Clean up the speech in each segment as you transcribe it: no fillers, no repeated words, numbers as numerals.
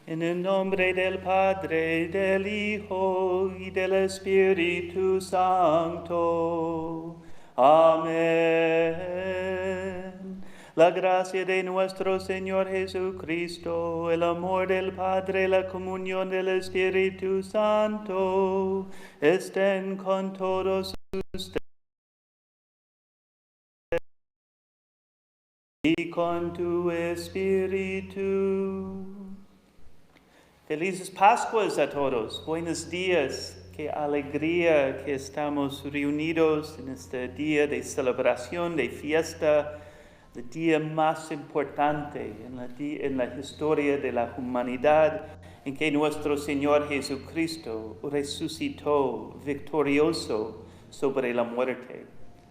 En el nombre del Padre, del Hijo y del Espíritu Santo. Amén. La gracia de nuestro Señor Jesucristo, el amor del Padre, la comunión del Espíritu Santo, estén con todos ustedes y con tu Espíritu. Felices Pascuas a todos, buenos días, qué alegría que estamos reunidos en este día de celebración, de fiesta, el día más importante en la historia de la humanidad, en que nuestro Señor Jesucristo resucitó victorioso sobre la muerte,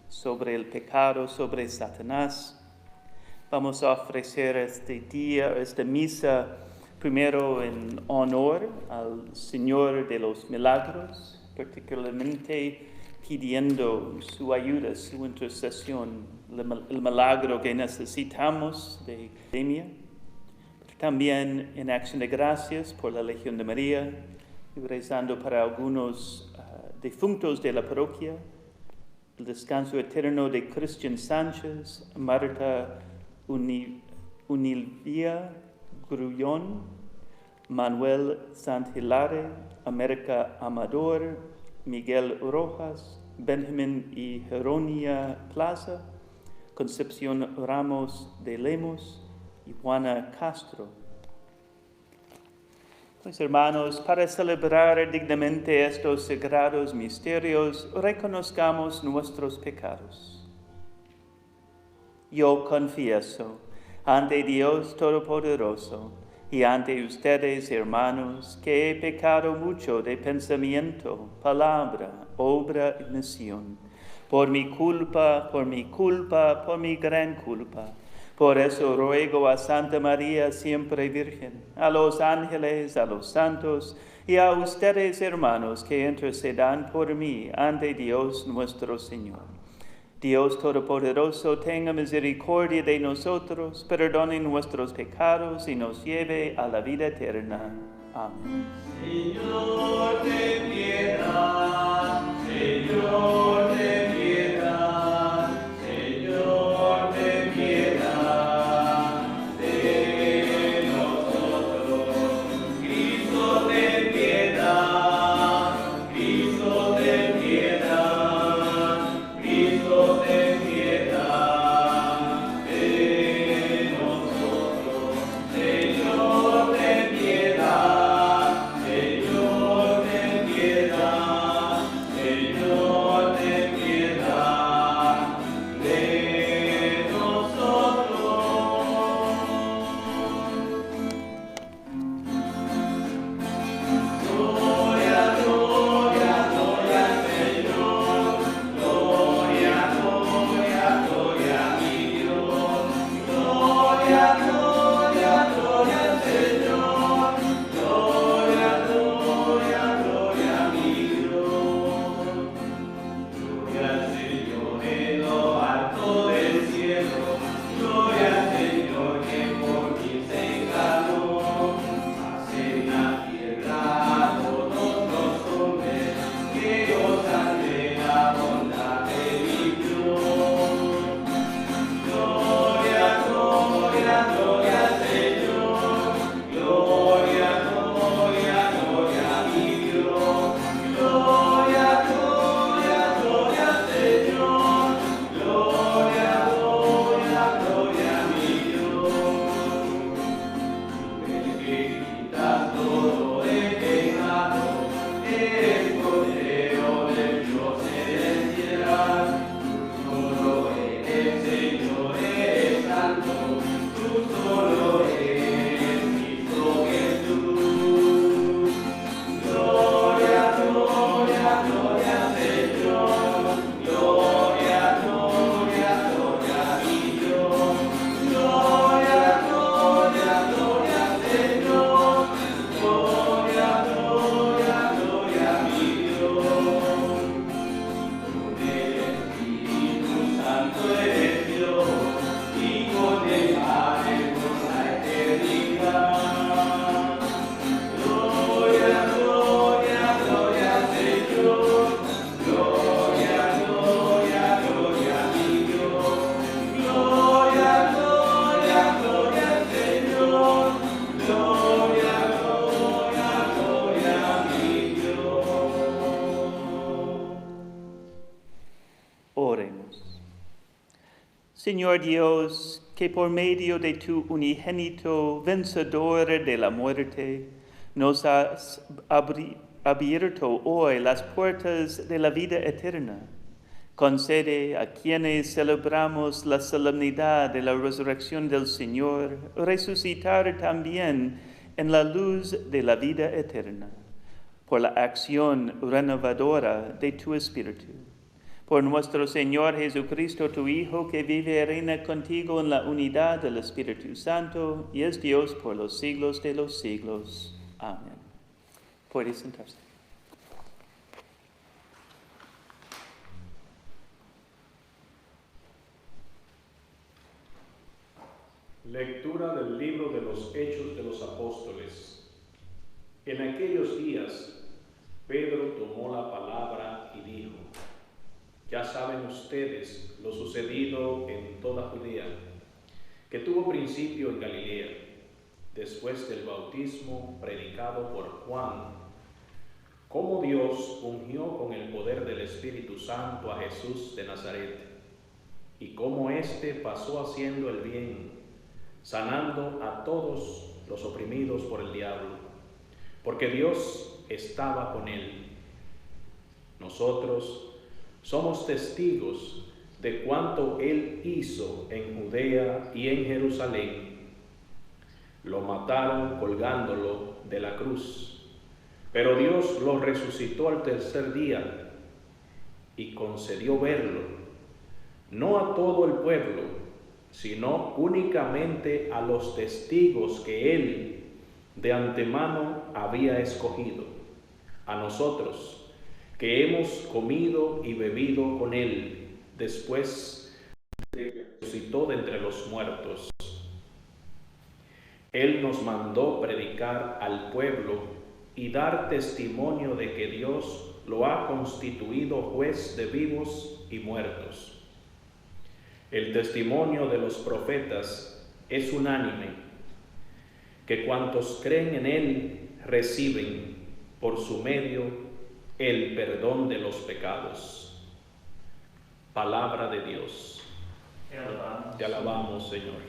sobre el pecado, sobre Satanás. Vamos a ofrecer este día, esta misa, primero en honor al Señor de los Milagros, particularmente pidiendo su ayuda, su intercesión, el milagro que necesitamos de epidemia. También en acción de gracias por la Legión de María, y rezando para algunos difuntos de la parroquia, el descanso eterno de Cristian Sánchez, Marta Unilvia Grullón, Manuel Santillare, América Amador, Miguel Rojas, Benjamín y Jeronia Plaza, Concepción Ramos de Lemos y Juana Castro. Pues hermanos, para celebrar dignamente estos sagrados misterios, reconozcamos nuestros pecados. Yo confieso ante Dios Todopoderoso y ante ustedes, hermanos, que he pecado mucho de pensamiento, palabra, obra y omisión, por mi gran culpa. Por eso ruego a Santa María, siempre Virgen, a los ángeles, a los santos y a ustedes, hermanos, que intercedan por mí ante Dios nuestro Señor. Dios Todopoderoso, tenga misericordia de nosotros, perdone nuestros pecados y nos lleve a la vida eterna. Amén. Señor, ten piedad. Señor, ten piedad. Señor, ten piedad de nosotros. Cristo, ten piedad. Cristo, ten piedad. Cristo, ten piedad de nosotros. Señor, ten piedad. Señor, ten piedad. Señor, ten piedad de nosotros. Gloria, gloria, gloria al Señor. Gloria, gloria, gloria a mi Dios. Gloria, gloria, gloria al Señor. Gloria, gloria, gloria a mi Dios. Gloria al Señor en lo alto del cielo. Gloria al Señor que por mí se encarnó. Paz en la tierra a todos los hombres que gozan de la bondad de mi Dios. Gloria, gloria, gloria al Señor. Gloria, gloria, gloria a mi Dios. Gloria, gloria, gloria al Señor. Gloria, gloria, gloria a mi Dios. El que quitas todo el pecado, eres Cordero del Dios celestial. Tú solo eres Señor, eres santo. Tú solo eres Cristo Jesús. Gloria, gloria, gloria al Señor. Gloria, gloria, gloria a mi Dios. Gloria, gloria, gloria al Señor. Gloria, Señor Dios, que por medio de tu unigénito vencedor de la muerte, nos has abierto hoy las puertas de la vida eterna. Concede a quienes celebramos la solemnidad de la resurrección del Señor, resucitar también en la luz de la vida eterna, por la acción renovadora de tu Espíritu. Por nuestro Señor Jesucristo, tu Hijo, que vive y reina contigo en la unidad del Espíritu Santo, y es Dios por los siglos de los siglos. Amén. Puede sentarse. Lectura del libro de los Hechos de los Apóstoles. En aquellos días, Pedro tomó la palabra y dijo: Ya saben ustedes lo sucedido en toda Judea, que tuvo principio en Galilea, después del bautismo predicado por Juan, cómo Dios ungió con el poder del Espíritu Santo a Jesús de Nazaret, y cómo éste pasó haciendo el bien, sanando a todos los oprimidos por el diablo, porque Dios estaba con él. Nosotros somos testigos de cuanto él hizo en Judea y en Jerusalén. Lo mataron colgándolo de la cruz, pero Dios lo resucitó al tercer día y concedió verlo, no a todo el pueblo, sino únicamente a los testigos que él de antemano había escogido, a nosotros, que hemos comido y bebido con él después de que resucitó de entre los muertos. Él nos mandó predicar al pueblo y dar testimonio de que Dios lo ha constituido juez de vivos y muertos. El testimonio de los profetas es unánime, que cuantos creen en él reciben por su medio el perdón de los pecados. Palabra de Dios. Te alabamos, Señor.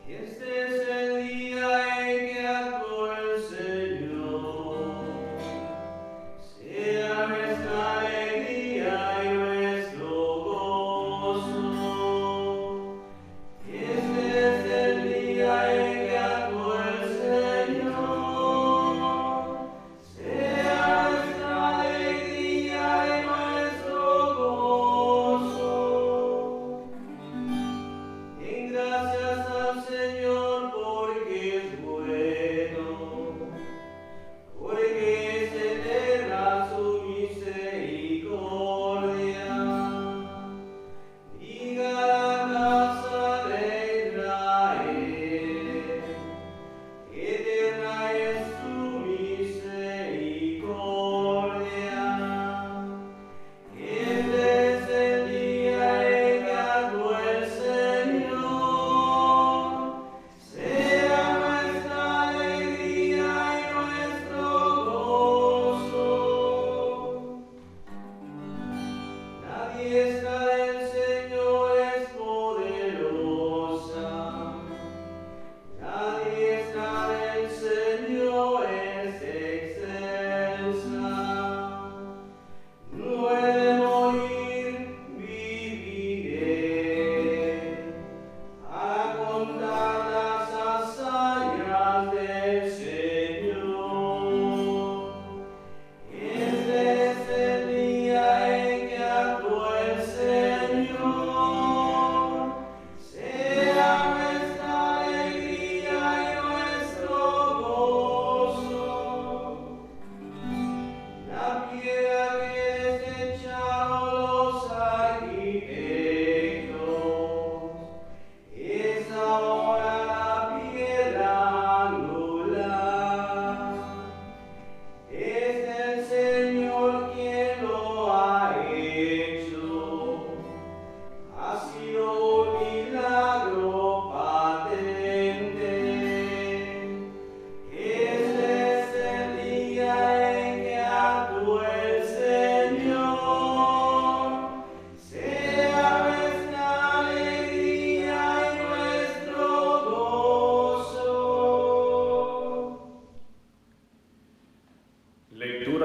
Este es el día en que actuó el Señor. Sea nuestra alegría y nuestro gozo. Este es el día en que actuó el Señor. Sea nuestra alegría y nuestro gozo.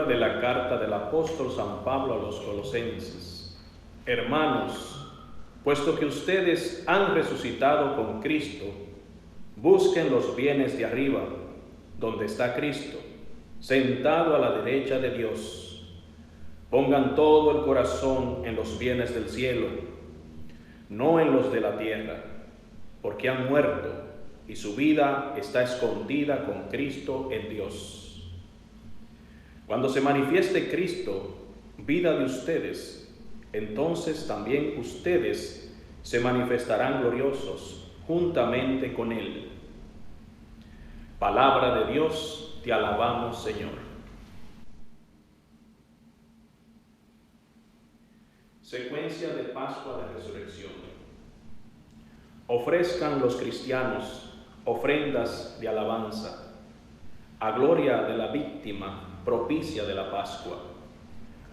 de la carta del apóstol San Pablo a los Colosenses. Hermanos, puesto que ustedes han resucitado con Cristo, busquen los bienes de arriba, donde está Cristo, sentado a la derecha de Dios. Pongan todo el corazón en los bienes del cielo, no en los de la tierra, porque han muerto y su vida está escondida con Cristo en Dios. Cuando se manifieste Cristo, vida de ustedes, entonces también ustedes se manifestarán gloriosos juntamente con Él. Palabra de Dios, te alabamos, Señor. Secuencia de Pascua de Resurrección. Ofrezcan los cristianos ofrendas de alabanza, a gloria de la víctima propicia de la Pascua,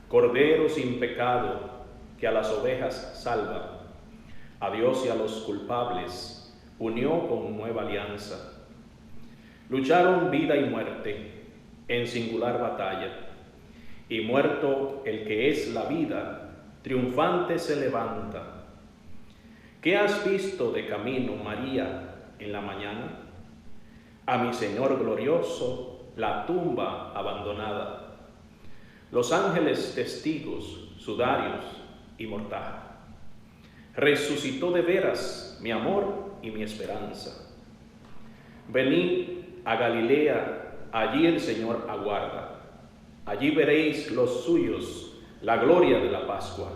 Cordero sin pecado que a las ovejas salva, a Dios y a los culpables unió con nueva alianza. Lucharon vida y muerte en singular batalla, y muerto el que es la vida, triunfante se levanta. ¿Qué has visto de camino, María, en la mañana? A mi Señor glorioso, la tumba abandonada. Los ángeles testigos, sudarios y mortaja. Resucitó de veras mi amor y mi esperanza. Venid a Galilea, allí el Señor aguarda. Allí veréis los suyos, la gloria de la Pascua.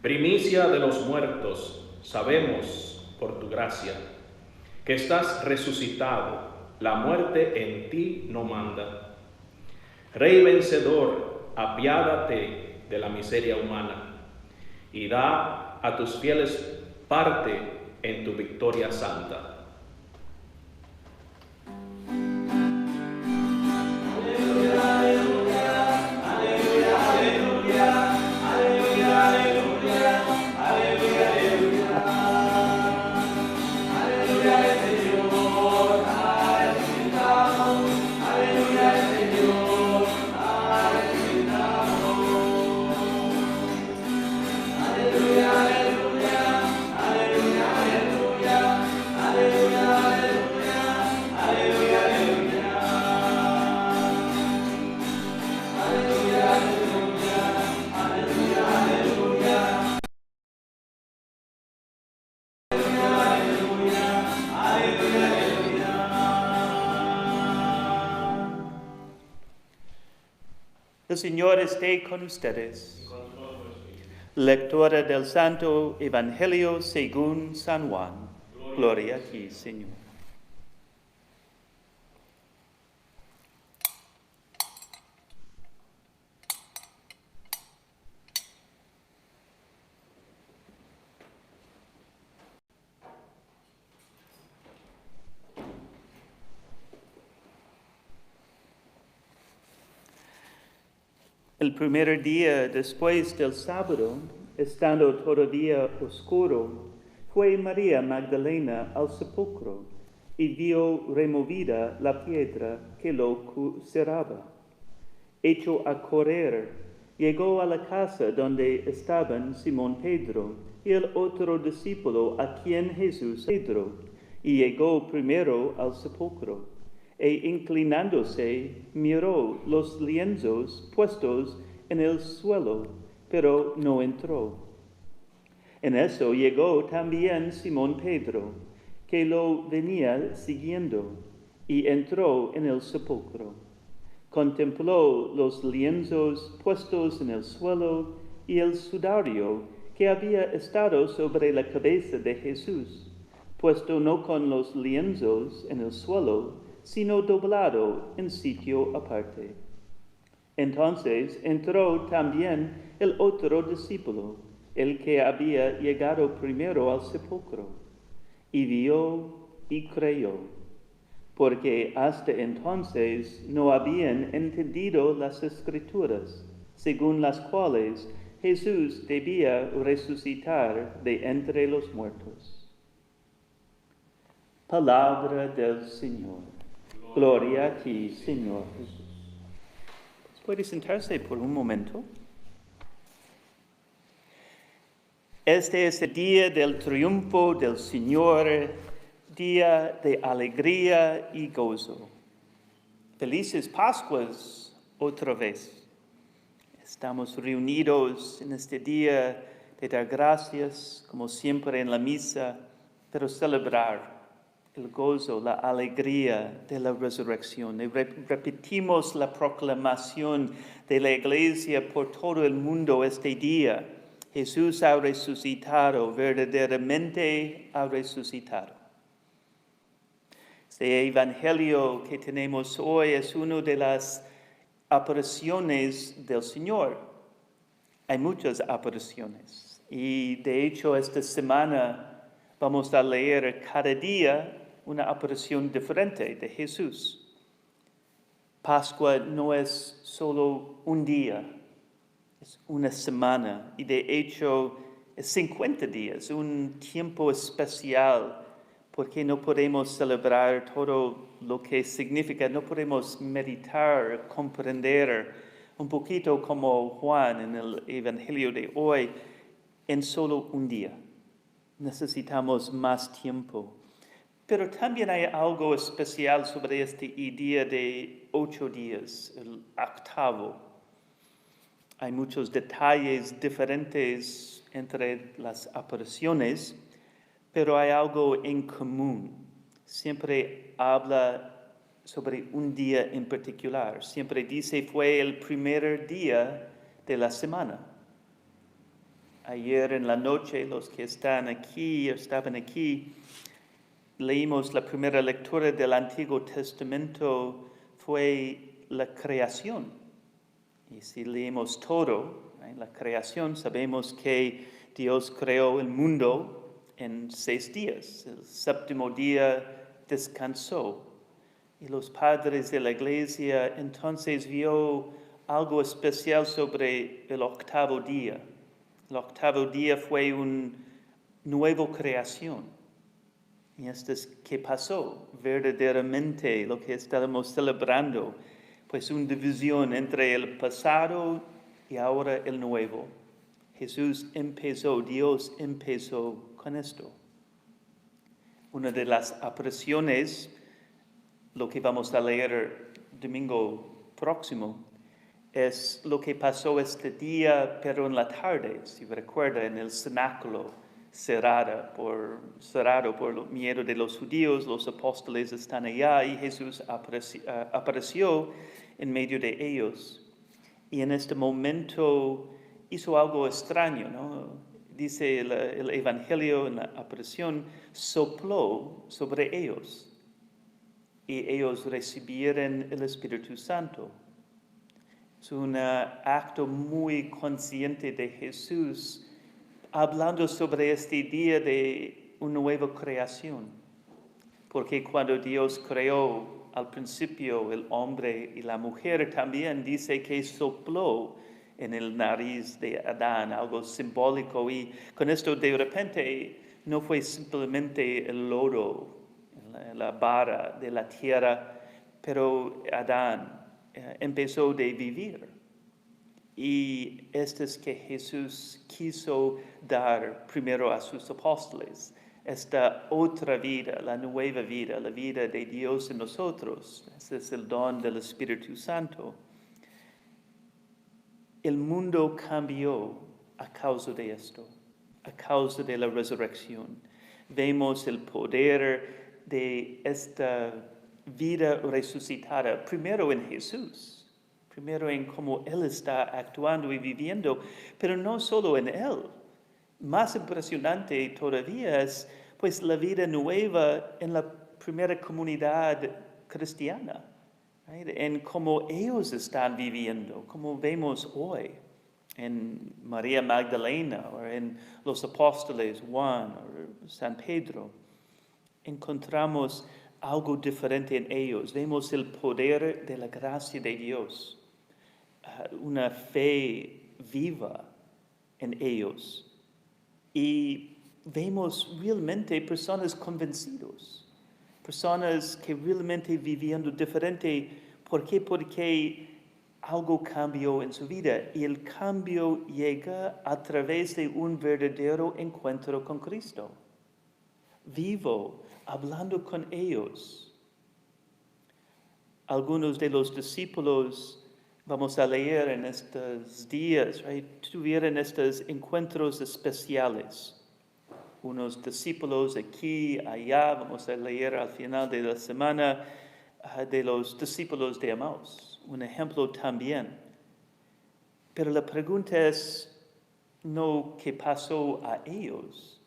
Primicia de los muertos, sabemos por tu gracia que estás resucitado, la muerte en ti no manda. Rey vencedor, apiádate de la miseria humana y da a tus fieles parte en tu victoria santa. El Señor esté con ustedes. Lectura del Santo Evangelio según San Juan. Gloria a ti, Señor. El primer día después del sábado, estando todavía oscuro, fue María Magdalena al sepulcro y vio removida la piedra que lo cerraba. Hecho a correr, llegó a la casa donde estaban Simón Pedro y el otro discípulo a quien Jesús Pedro, y llegó primero al sepulcro. E inclinándose, miró los lienzos puestos en el suelo, pero no entró. En eso llegó también Simón Pedro, que lo venía siguiendo, y entró en el sepulcro. Contempló los lienzos puestos en el suelo y el sudario que había estado sobre la cabeza de Jesús, puesto no con los lienzos en el suelo, sino doblado en sitio aparte. Entonces entró también el otro discípulo, el que había llegado primero al sepulcro, y vio y creyó, porque hasta entonces no habían entendido las Escrituras, según las cuales Jesús debía resucitar de entre los muertos. Palabra del Señor. Gloria a ti, Señor Jesús. Puede sentarse por un momento. Este es el día del triunfo del Señor, día de alegría y gozo. Felices Pascuas otra vez. Estamos reunidos en este día de dar gracias, como siempre en la misa, pero celebrar el gozo, la alegría de la resurrección. Y repetimos la proclamación de la Iglesia por todo el mundo este día. Jesús ha resucitado, verdaderamente ha resucitado. Este evangelio que tenemos hoy es una de las apariciones del Señor. Hay muchas apariciones y de hecho esta semana vamos a leer cada día una aparición diferente de Jesús. Pascua no es solo un día, es una semana y de hecho es 50 días, un tiempo especial porque no podemos celebrar todo lo que significa, no podemos meditar, comprender un poquito como Juan en el Evangelio de hoy en solo un día. Necesitamos más tiempo. Pero también hay algo especial sobre este día de 8 días, el octavo. Hay muchos detalles diferentes entre las apariciones, pero hay algo en común. Siempre habla sobre un día en particular. Siempre dice fue el primer día de la semana. Ayer en la noche, los que estaban aquí, leímos la primera lectura del Antiguo Testamento, fue la creación. Y si leemos todo, la creación, sabemos que Dios creó el mundo en 6 días. El séptimo día descansó. Y los padres de la iglesia entonces vio algo especial sobre el octavo día. El octavo día fue una nueva creación. Y esto es qué pasó verdaderamente, lo que estábamos celebrando, pues una división entre el pasado y ahora el nuevo. Dios empezó con esto. Una de las apariciones, lo que vamos a leer domingo próximo, es lo que pasó este día, pero en la tarde, si recuerda, en el cenáculo. Cerrado por el miedo de los judíos, los apóstoles están allá y Jesús apareció en medio de ellos. Y en este momento hizo algo extraño, ¿no? Dice el Evangelio en la aparición, sopló sobre ellos y ellos recibieron el Espíritu Santo. Es un acto muy consciente de Jesús hablando sobre este día de una nueva creación. Porque cuando Dios creó al principio el hombre y la mujer, también dice que sopló en el nariz de Adán, algo simbólico. Y con esto de repente no fue simplemente el lodo, la vara de la tierra, pero Adán empezó a vivir. Y esto es que Jesús quiso dar primero a sus apóstoles, esta otra vida, la nueva vida, la vida de Dios en nosotros. Ese es el don del Espíritu Santo. El mundo cambió a causa de esto, a causa de la resurrección. Vemos el poder de esta vida resucitada, primero en Jesús. Primero en cómo Él está actuando y viviendo, pero no solo en Él. Más impresionante todavía es pues la vida nueva en la primera comunidad cristiana, right? En cómo ellos están viviendo, como vemos hoy en María Magdalena o en los apóstoles Juan o San Pedro. Encontramos algo diferente en ellos. Vemos el poder de la gracia de Dios. Una fe viva en ellos y vemos realmente personas convencidos, personas que realmente viviendo diferente. ¿Por qué? Porque algo cambió en su vida y el cambio llega a través de un verdadero encuentro con Cristo. Vivo, hablando con ellos. Algunos de los discípulos, vamos a leer en estos días, tuvieron estos encuentros especiales. Unos discípulos aquí, allá, vamos a leer al final de la semana de los discípulos de Emmaus. Un ejemplo también. Pero la pregunta es no qué pasó a ellos.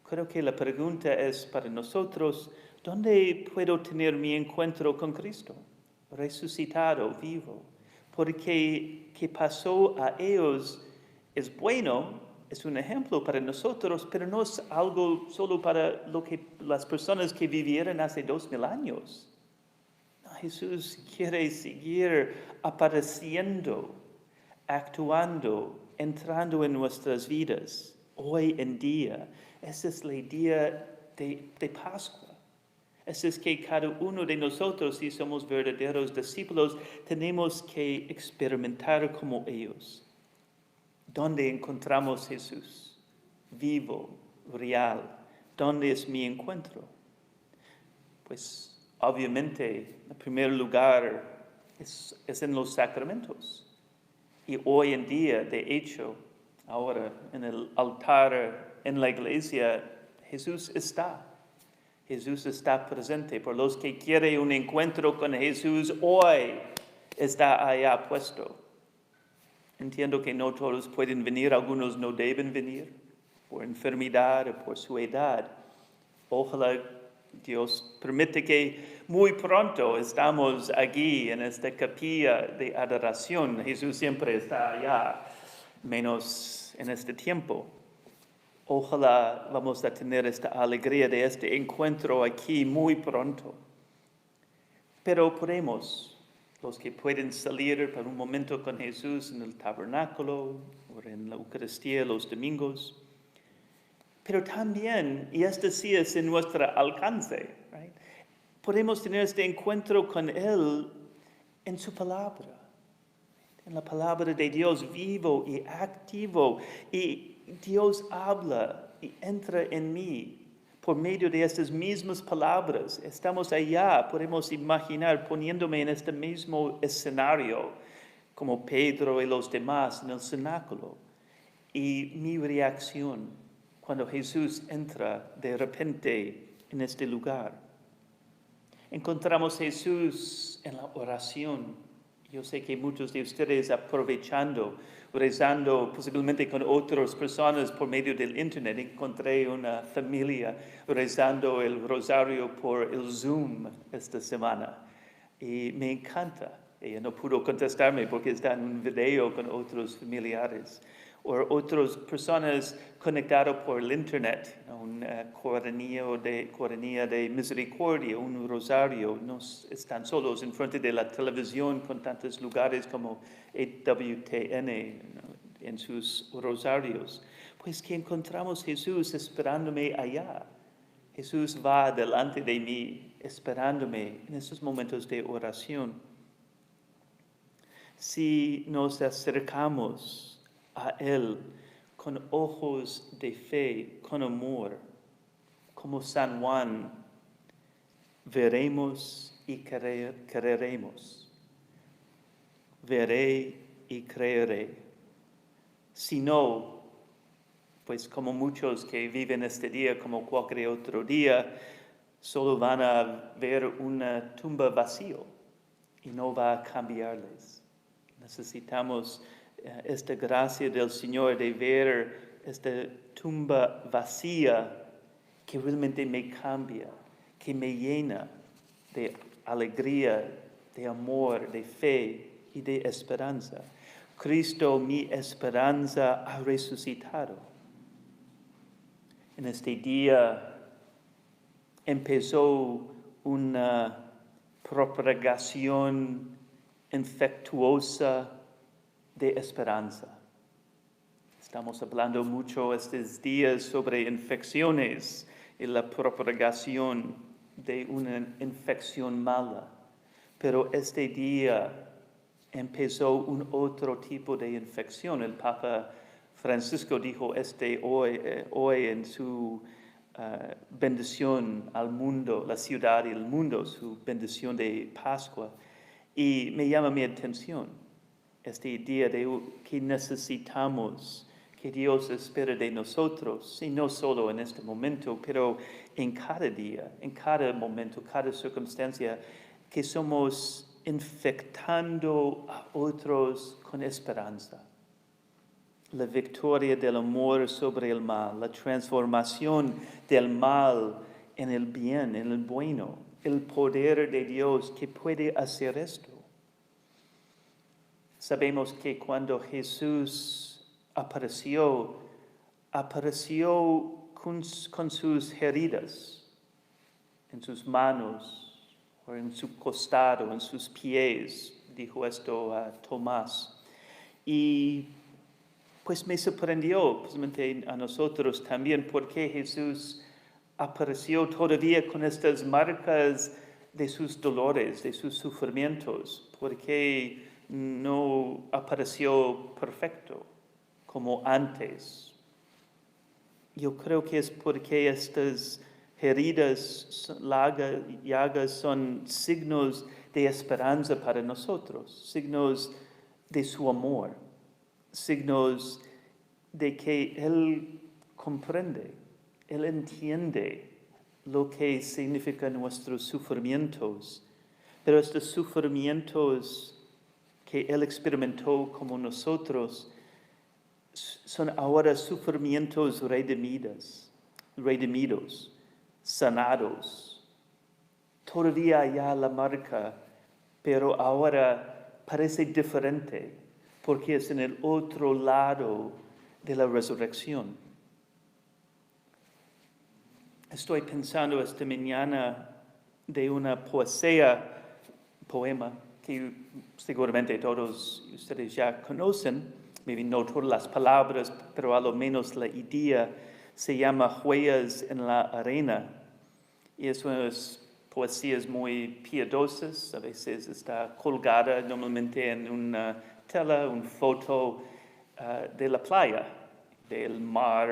Creo que la pregunta es para nosotros, ¿dónde puedo tener mi encuentro con Cristo? Resucitado, vivo. Porque qué pasó a ellos es bueno, es un ejemplo para nosotros, pero no es algo solo para las personas que vivieron hace 2000 años. Jesús quiere seguir apareciendo, actuando, entrando en nuestras vidas hoy en día. Ese es el día de Pascua. Ese es que cada uno de nosotros, si somos verdaderos discípulos, tenemos que experimentar como ellos. ¿Dónde encontramos Jesús? Vivo, real. ¿Dónde es mi encuentro? Pues obviamente, en primer lugar, es en los sacramentos. Y hoy en día, de hecho, ahora en el altar, en la iglesia, Jesús está. Jesús está presente. Por los que quieren un encuentro con Jesús, hoy está allá puesto. Entiendo que no todos pueden venir, algunos no deben venir, por enfermedad o por su edad. Ojalá Dios permite que muy pronto estamos aquí en esta capilla de adoración. Jesús siempre está allá, menos en este tiempo. Ojalá vamos a tener esta alegría de este encuentro aquí muy pronto. Pero podemos, los que pueden salir por un momento con Jesús en el tabernáculo o en la Eucaristía los domingos. Pero también, y esto sí es en nuestro alcance, podemos tener este encuentro con Él en su palabra, en la palabra de Dios vivo y activo. Y Dios habla y entra en mí por medio de estas mismas palabras. Estamos allá, podemos imaginar poniéndome en este mismo escenario, como Pedro y los demás en el cenáculo. Y mi reacción cuando Jesús entra de repente en este lugar. Encontramos a Jesús en la oración. Yo sé que muchos de ustedes aprovechando, rezando posiblemente con otras personas por medio del internet. Encontré una familia rezando el rosario por el Zoom esta semana. Y me encanta. Ella no pudo contestarme porque está en un video con otros familiares. O otras personas conectadas por el internet, una coronilla de misericordia, un rosario. No están solos en frente de la televisión con tantos lugares como EWTN en sus rosarios. Pues que encontramos a Jesús esperándome allá. Jesús va delante de mí esperándome en esos momentos de oración. Si nos acercamos a Él con ojos de fe, con amor, como San Juan, veremos y creeremos. Veré y creeré. Si no, pues como muchos que viven este día, como cualquier otro día, solo van a ver una tumba vacía y no va a cambiarles. Necesitamos esta gracia del Señor de ver esta tumba vacía que realmente me cambia, que me llena de alegría, de amor, de fe y de esperanza. Cristo, mi esperanza, ha resucitado. En este día empezó una propagación infectuosa de esperanza. Estamos hablando mucho estos días sobre infecciones y la propagación de una infección mala. Pero este día empezó un otro tipo de infección. El Papa Francisco dijo hoy en su bendición al mundo, la ciudad y el mundo, su bendición de Pascua. Y me llama mi atención este idea de que necesitamos, que Dios espera de nosotros, y no solo en este momento, pero en cada día, en cada momento, cada circunstancia, que somos infectando a otros con esperanza. La victoria del amor sobre el mal, la transformación del mal en el bien, en el bueno, el poder de Dios que puede hacer esto. Sabemos que cuando Jesús apareció con sus heridas en sus manos, o en su costado, en sus pies, dijo esto a Tomás. Y pues me sorprendió, precisamente a nosotros también, porque Jesús apareció todavía con estas marcas de sus dolores, de sus sufrimientos, porque no apareció perfecto como antes. Yo creo que es porque estas heridas, llagas son signos de esperanza para nosotros, signos de su amor, signos de que Él comprende, Él entiende lo que significan nuestros sufrimientos, pero estos sufrimientos que Él experimentó como nosotros son ahora sufrimientos redimidos, sanados. Todavía hay la marca, pero ahora parece diferente, porque es en el otro lado de la resurrección. Estoy pensando esta mañana de una poema, que seguramente todos ustedes ya conocen, maybe no todas las palabras, pero a lo menos la idea. Se llama Huellas en la arena, y es unas poesías muy piadosas. A veces está colgada normalmente en una tela, una foto de la playa, del mar,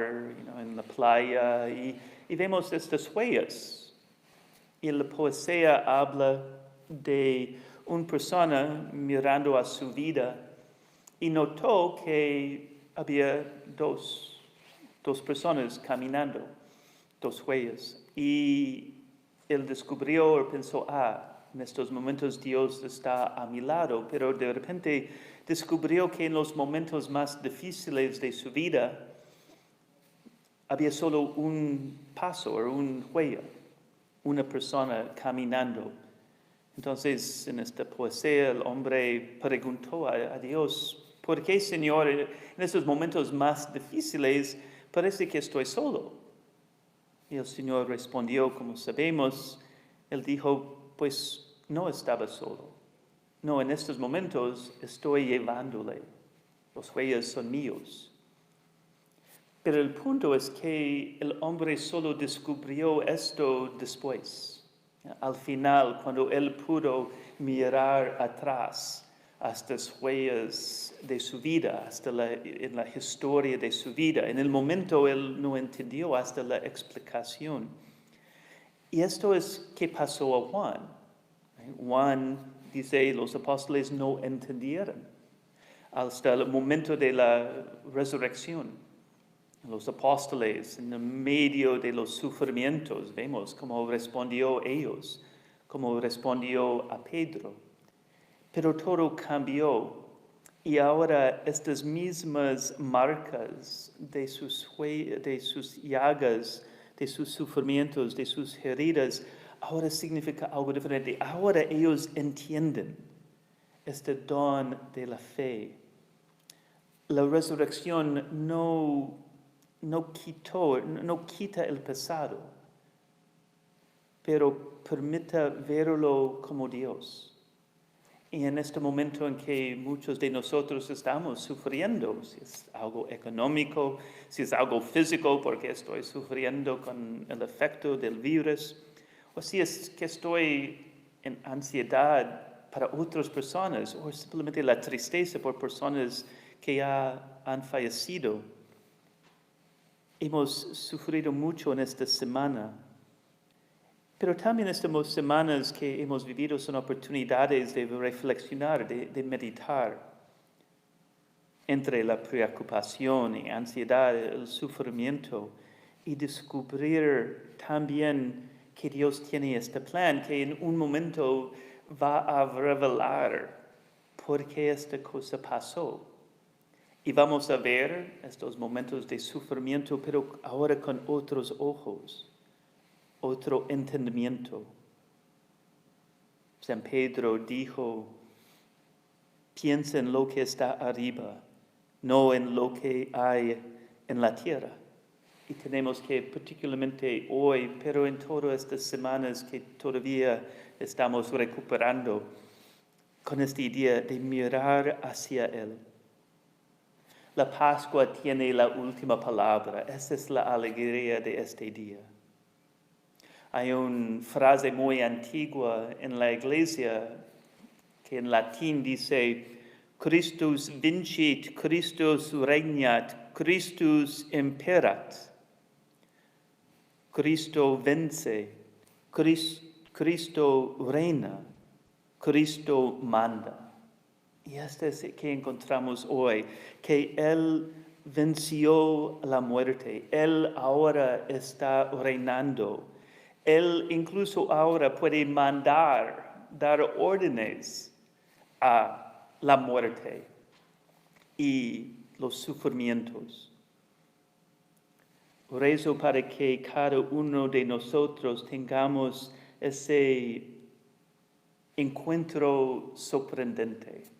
en la playa, y vemos estas huellas. Y la poesía habla de una persona mirando a su vida y notó que había dos personas caminando, dos huellas. Y él descubrió o pensó, en estos momentos Dios está a mi lado, pero de repente descubrió que en los momentos más difíciles de su vida había solo un paso o una huella, una persona caminando. Entonces, en esta poesía, el hombre preguntó a Dios, ¿por qué, Señor, en estos momentos más difíciles parece que estoy solo? Y el Señor respondió, como sabemos, Él dijo, pues no estaba solo. No, en estos momentos estoy llevándole. Los huellas son míos. Pero el punto es que el hombre solo descubrió esto después. Al final, cuando él pudo mirar atrás a estas huellas de su vida, en la historia de su vida. En el momento él no entendió hasta la explicación. Y esto es que pasó a Juan. Juan dice, los apóstoles no entendieron hasta el momento de la resurrección. Los apóstoles, en el medio de los sufrimientos, vemos cómo respondió ellos, cómo respondió a Pedro. Pero todo cambió, y ahora estas mismas marcas de sus llagas, de sus sufrimientos, de sus heridas, ahora significa algo diferente. Ahora ellos entienden este don de la fe. La resurrección no quita el pasado, pero permite verlo como Dios. Y en este momento en que muchos de nosotros estamos sufriendo, si es algo económico, si es algo físico porque estoy sufriendo con el efecto del virus, o si es que estoy en ansiedad para otras personas, o simplemente la tristeza por personas que ya han fallecido. Hemos sufrido mucho en esta semana, pero también estas semanas que hemos vivido son oportunidades de reflexionar, de meditar entre la preocupación y ansiedad, el sufrimiento, y descubrir también que Dios tiene este plan, que en un momento va a revelar por qué esta cosa pasó. Y vamos a ver estos momentos de sufrimiento, pero ahora con otros ojos, otro entendimiento. San Pedro dijo, piensa en lo que está arriba, no en lo que hay en la tierra. Y tenemos que, particularmente hoy, pero en todas estas semanas que todavía estamos recuperando, con esta idea de mirar hacia Él. La Pascua tiene la última palabra. Esa es la alegría de este día. Hay una frase muy antigua en la iglesia que en latín dice, Christus vincit, Christus regnat, Christus imperat. Cristo vence, Cristo reina, Cristo manda. Y esto es que encontramos hoy, que Él venció la muerte, Él ahora está reinando, Él incluso ahora puede mandar, dar órdenes a la muerte y los sufrimientos. Rezo para que cada uno de nosotros tengamos ese encuentro sorprendente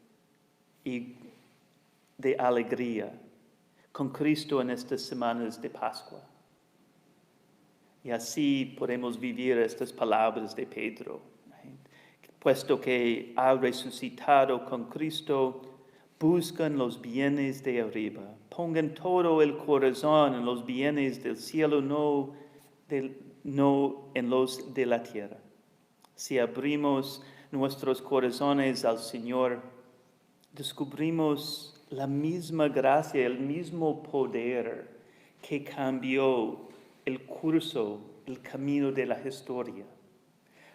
y de alegría con Cristo en estas semanas de Pascua. Y así podemos vivir estas palabras de Pedro. Puesto que ha resucitado con Cristo, buscan los bienes de arriba. Pongan todo el corazón en los bienes del cielo, no en los de la tierra. Si abrimos nuestros corazones al Señor, descubrimos la misma gracia, el mismo poder que cambió el curso, el camino de la historia,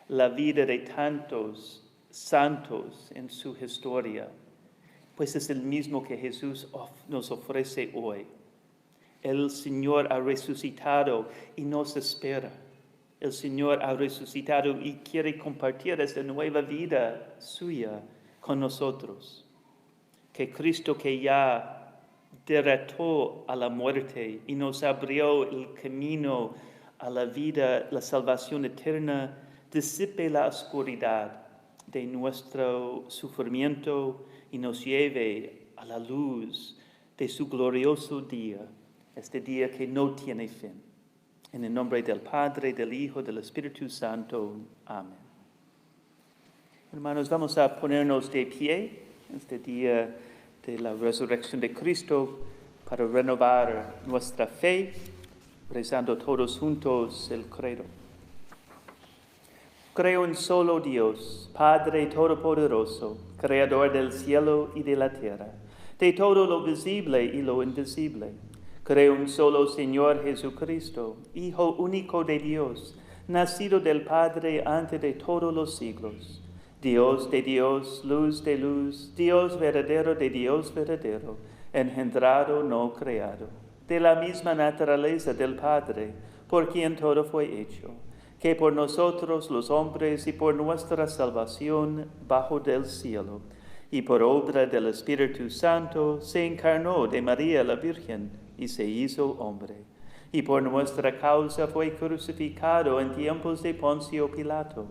la vida de tantos santos en su historia, pues es el mismo que Jesús nos ofrece hoy. El Señor ha resucitado y nos espera. El Señor ha resucitado y quiere compartir esta nueva vida suya con nosotros. Que Cristo, que ya derrotó a la muerte y nos abrió el camino a la vida, la salvación eterna, disipe la oscuridad de nuestro sufrimiento y nos lleve a la luz de su glorioso día, este día que no tiene fin. En el nombre del Padre, del Hijo, del Espíritu Santo. Amén. Hermanos, vamos a ponernos de pie este día de la resurrección de Cristo para renovar nuestra fe, rezando todos juntos el credo. Creo en solo Dios, Padre Todopoderoso, Creador del cielo y de la tierra, de todo lo visible y lo invisible. Creo en solo Señor Jesucristo, Hijo único de Dios, nacido del Padre antes de todos los siglos. Dios de Dios, luz de luz, Dios verdadero de Dios verdadero, engendrado, no creado, de la misma naturaleza del Padre, por quien todo fue hecho, que por nosotros los hombres y por nuestra salvación bajo del cielo, y por obra del Espíritu Santo, se encarnó de María la Virgen y se hizo hombre, y por nuestra causa fue crucificado en tiempos de Poncio Pilato,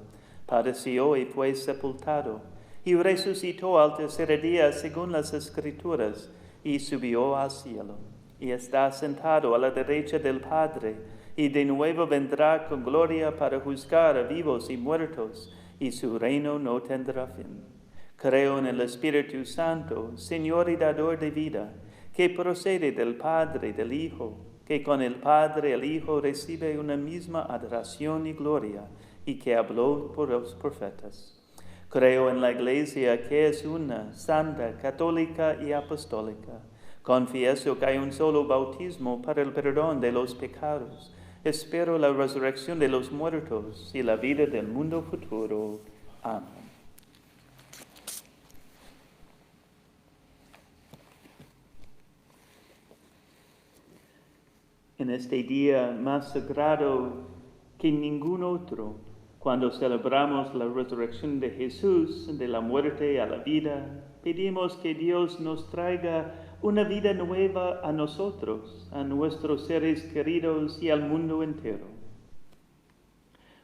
padeció y fue sepultado, y resucitó al tercer día según las Escrituras, y subió al cielo, y está sentado a la derecha del Padre, y de nuevo vendrá con gloria para juzgar a vivos y muertos, y su reino no tendrá fin. Creo en el Espíritu Santo, Señor y dador de vida, que procede del Padre y del Hijo, que con el Padre y el Hijo recibe una misma adoración y gloria, y que habló por los profetas. Creo en la Iglesia que es una, santa, católica y apostólica. Confieso que hay un solo bautismo para el perdón de los pecados. Espero la resurrección de los muertos y la vida del mundo futuro. Amén. En este día más sagrado que ningún otro, cuando celebramos la resurrección de Jesús, de la muerte a la vida, pedimos que Dios nos traiga una vida nueva a nosotros, a nuestros seres queridos y al mundo entero.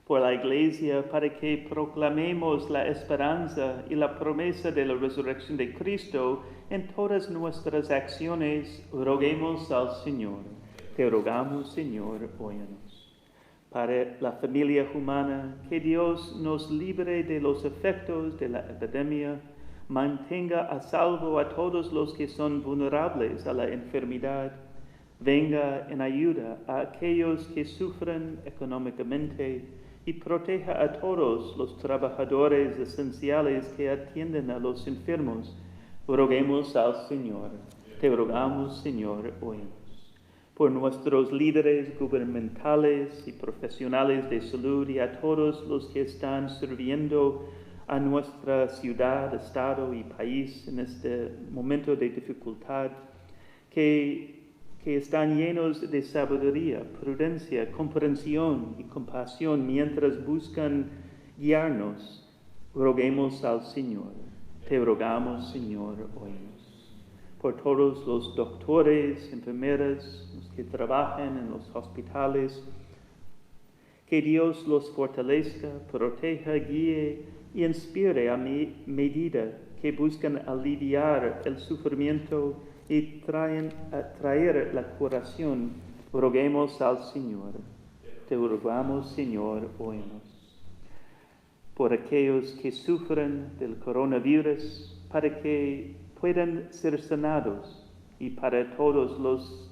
Por la Iglesia, para que proclamemos la esperanza y la promesa de la resurrección de Cristo en todas nuestras acciones, roguemos al Señor. Te rogamos, Señor, óyenos. Para la familia humana, que Dios nos libre de los efectos de la epidemia, mantenga a salvo a todos los que son vulnerables a la enfermedad, venga en ayuda a aquellos que sufren económicamente y proteja a todos los trabajadores esenciales que atienden a los enfermos. Roguemos al Señor. Te rogamos, Señor, óyenos. Por nuestros líderes gubernamentales y profesionales de salud y a todos los que están sirviendo a nuestra ciudad, estado y país en este momento de dificultad, que están llenos de sabiduría, prudencia, comprensión y compasión mientras buscan guiarnos, roguemos al Señor. Te rogamos, Señor, óyenos. Por todos los doctores, enfermeras, los que trabajan en los hospitales, que Dios los fortalezca, proteja, guíe y inspire a medida que buscan aliviar el sufrimiento y traer la curación. Roguemos al Señor. Te rogamos, Señor, óyenos. Por aquellos que sufren del coronavirus, para que puedan ser sanados, y para todos los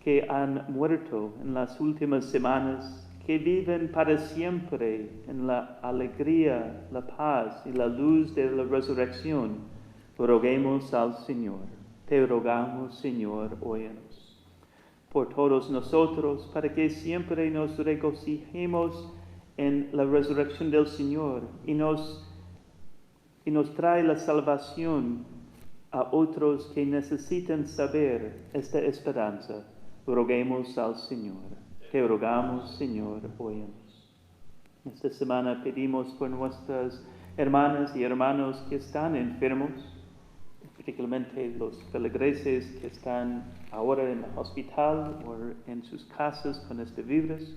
que han muerto en las últimas semanas, que viven para siempre en la alegría, la paz y la luz de la resurrección, roguemos al Señor. Te rogamos, Señor, óyenos. Por todos nosotros, para que siempre nos regocijemos en la resurrección del Señor y nos trae la salvación a otros que necesitan saber esta esperanza, roguemos al Señor. Te rogamos, Señor, óyenos. Esta semana pedimos por nuestras hermanas y hermanos que están enfermos, particularmente los feligreses que están ahora en el hospital o en sus casas con este virus,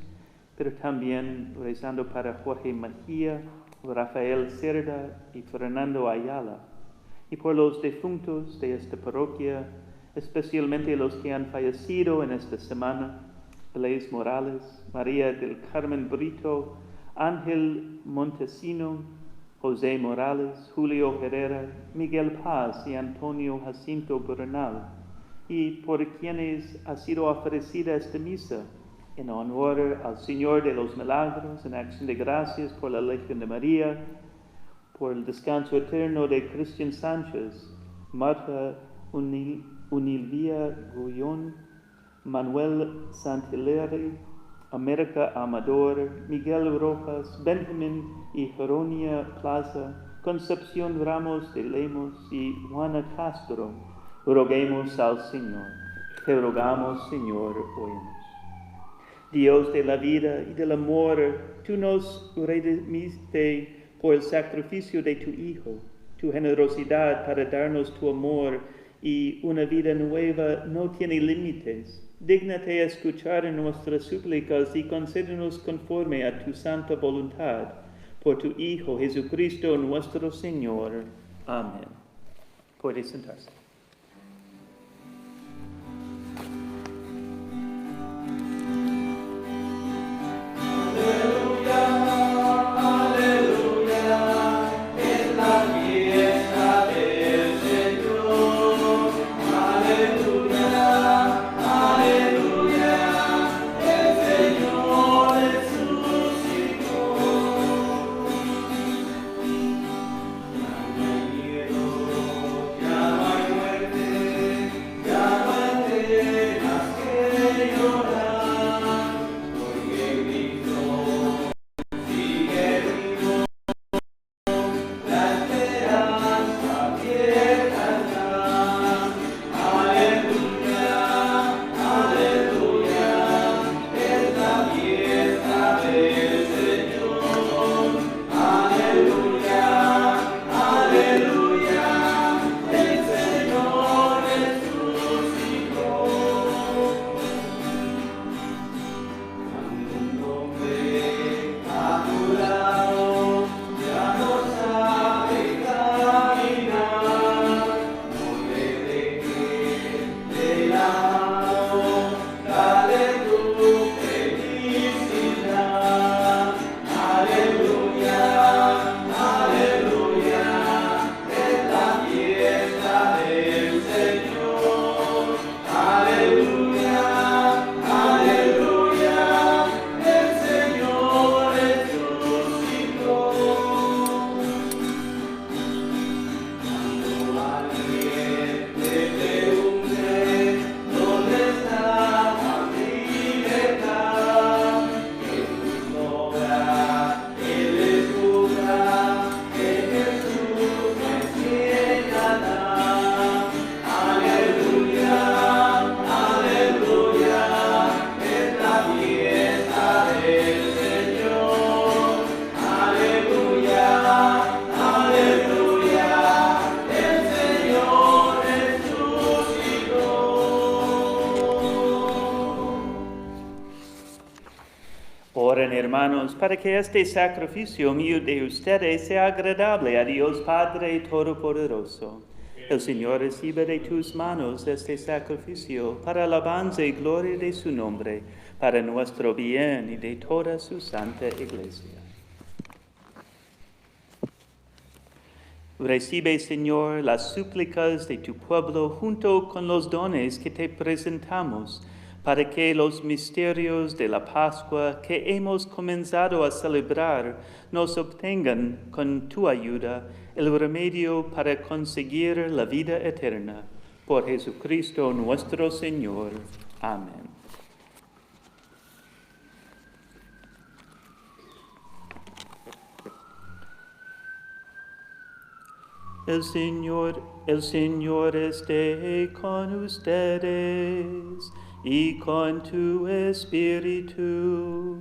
pero también rezando para Jorge Mejía, Rafael Cerda y Fernando Ayala, y por los difuntos de esta parroquia, especialmente los que han fallecido en esta semana: Blaise Morales, María del Carmen Brito, Ángel Montesino, José Morales, Julio Herrera, Miguel Paz y Antonio Jacinto Bernal, y por quienes ha sido ofrecida esta misa, en honor al Señor de los Milagros, en acción de gracias por la Legión de María, por el descanso eterno de Cristian Sánchez, Marta Unilvia Gullón, Manuel Santileri, América Amador, Miguel Rojas, Benjamín y Jeronia Plaza, Concepción Ramos de Lemos y Juana Castro, roguemos al Señor. Te rogamos, Señor, óyenos. Dios de la vida y del amor, tú nos redimiste por el sacrificio de tu Hijo. Tu generosidad para darnos tu amor y una vida nueva no tiene límites. Dígnate escuchar en nuestras súplicas y concédenos conforme a tu santa voluntad. Por tu Hijo Jesucristo nuestro Señor. Amén. Puede sentarse. hermanos, para que este sacrificio mío de ustedes sea agradable a Dios Padre Todopoderoso. El Señor reciba de tus manos este sacrificio para alabanza y gloria de su nombre, para nuestro bien y de toda su santa Iglesia. Recibe, Señor, las súplicas de tu pueblo junto con los dones que te presentamos, para que los misterios de la Pascua que hemos comenzado a celebrar nos obtengan con tu ayuda el remedio para conseguir la vida eterna. Por Jesucristo nuestro Señor. Amén. El Señor esté con ustedes y con tu espíritu.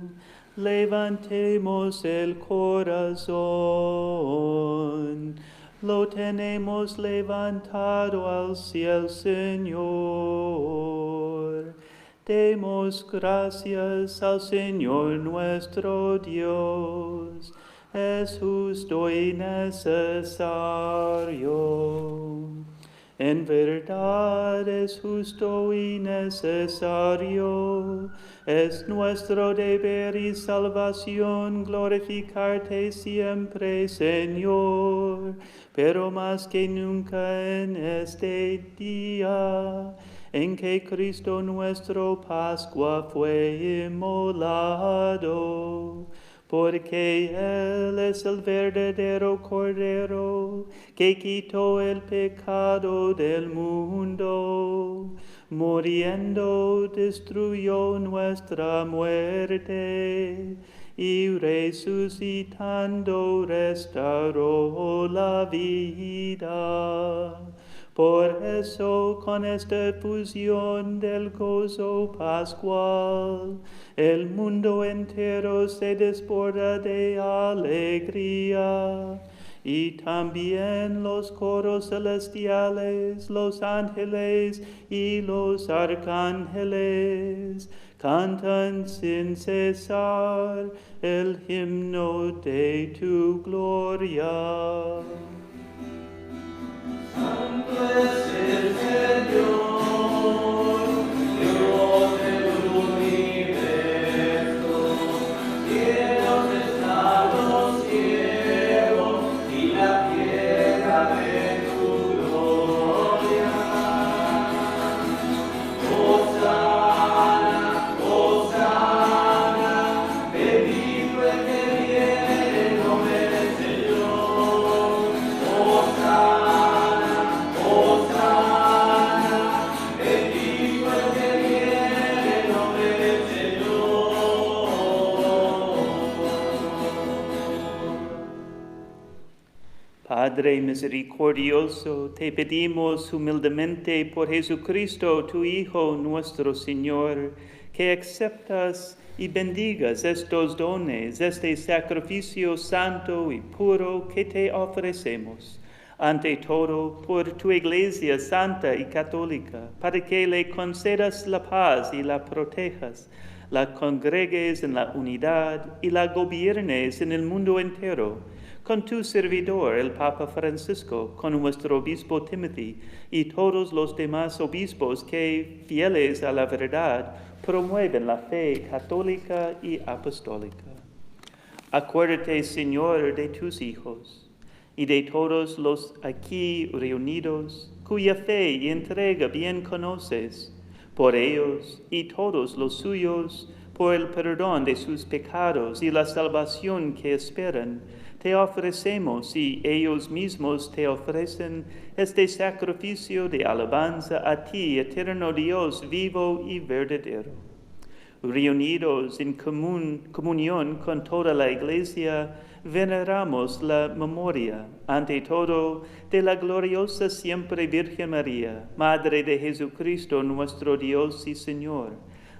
Levantemos el corazón. Lo tenemos levantado hacia el Señor. Demos gracias al Señor nuestro Dios. Es justo y necesario. En verdad es justo y necesario. Es nuestro deber y salvación glorificarte siempre, Señor, pero más que nunca en este día en que Cristo nuestro Pascua fue inmolado. Porque Él es el verdadero Cordero que quitó el pecado del mundo. Muriendo destruyó nuestra muerte y resucitando restauró la vida. Por eso, con esta efusión del gozo pascual, el mundo entero se desborda de alegría. Y también los coros celestiales, los ángeles y los arcángeles cantan sin cesar el himno de tu gloria. Santo es el Señor, Dios del universo. Cielos están los cielos y la tierra de tu gloria. Hosana, Hosana, bendito el que viene en nombre del Señor. Hosana. Padre misericordioso, te pedimos humildemente por Jesucristo, tu Hijo, nuestro Señor, que aceptas y bendigas estos dones, este sacrificio santo y puro que te ofrecemos. Ante todo, por tu Iglesia santa y católica, para que le concedas la paz y la protejas, la congregues en la unidad y la gobiernes en el mundo entero, con tu servidor, el Papa Francisco, con nuestro obispo Timothy y todos los demás obispos que, fieles a la verdad, promueven la fe católica y apostólica. Acuérdate, Señor, de tus hijos y de todos los aquí reunidos, cuya fe y entrega bien conoces, por ellos y todos los suyos, por el perdón de sus pecados y la salvación que esperan, te ofrecemos y ellos mismos te ofrecen este sacrificio de alabanza a ti, eterno Dios vivo y verdadero. Reunidos en comunión con toda la Iglesia, veneramos la memoria, ante todo, de la gloriosa siempre Virgen María, Madre de Jesucristo nuestro Dios y Señor,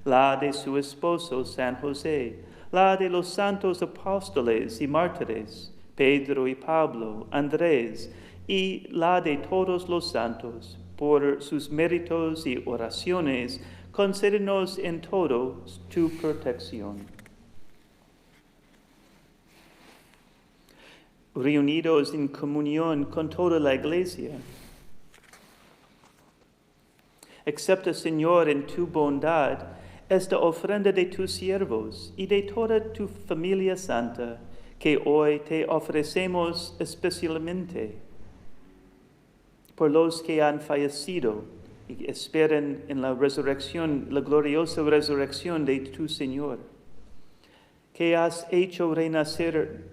la de su esposo San José, la de los santos apóstoles y mártires, Pedro y Pablo, Andrés, y la de todos los santos. Por sus méritos y oraciones, concédenos en todo tu protección. reunidos en comunión con toda la Iglesia. Acepta, Señor, en tu bondad esta ofrenda de tus siervos y de toda tu familia santa, que hoy te ofrecemos especialmente por los que han fallecido y esperan en la resurrección, la gloriosa resurrección de tu Señor, que has hecho renacer.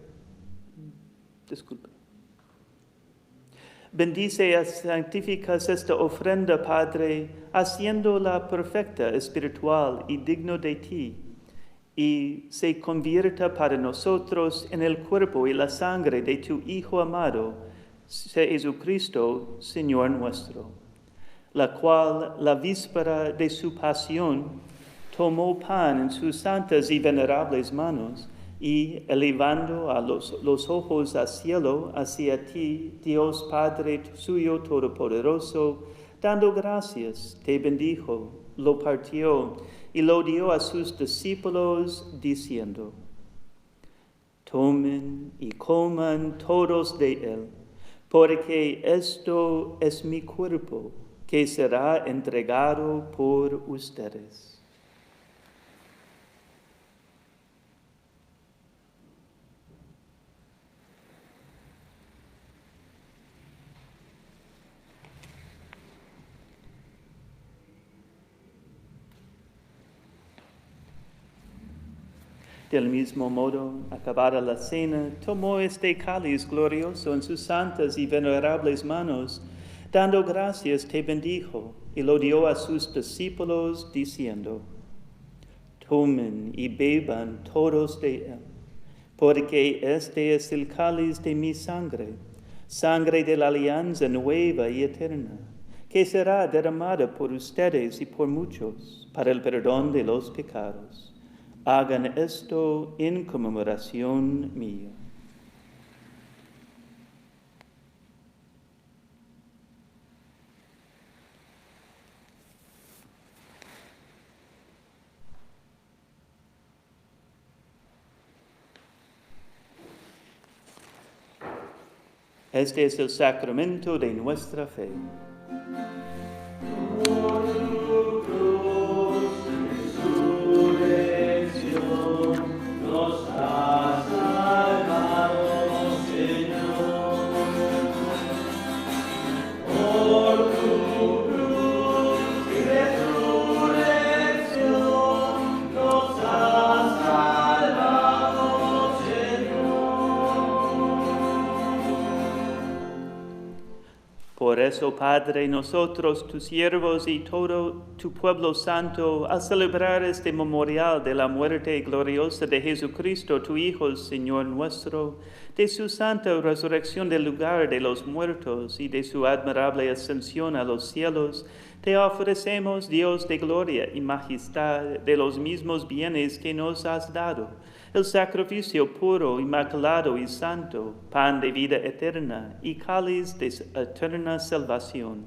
Bendice y santificas esta ofrenda, Padre, haciéndola perfecta, espiritual y digno de ti, y se convierta para nosotros en el cuerpo y la sangre de tu Hijo amado, Jesucristo, Señor nuestro, la cual, la víspera de su pasión, tomó pan en sus santas y venerables manos, y elevando a los ojos al cielo, hacia ti, Dios Padre suyo todopoderoso, dando gracias, te bendijo, lo partió y lo dio a sus discípulos, diciendo: tomen y coman todos de él, porque esto es mi cuerpo, que será entregado por ustedes. Del mismo modo, acabada la cena, tomó este cáliz glorioso en sus santas y venerables manos, dando gracias te bendijo, y lo dio a sus discípulos, diciendo: tomen y beban todos de él, porque este es el cáliz de mi sangre, sangre de la alianza nueva y eterna, que será derramada por ustedes y por muchos, para el perdón de los pecados. Hagan esto en conmemoración mía. Este es el sacramento de nuestra fe. Por eso, Padre, nosotros, tus siervos y todo tu pueblo santo, al celebrar este memorial de la muerte gloriosa de Jesucristo, tu Hijo, Señor nuestro, de su santa resurrección del lugar de los muertos y de su admirable ascensión a los cielos, te ofrecemos, Dios de gloria y majestad, de los mismos bienes que nos has dado, el sacrificio puro, inmaculado y santo, pan de vida eterna y cáliz de eterna salvación.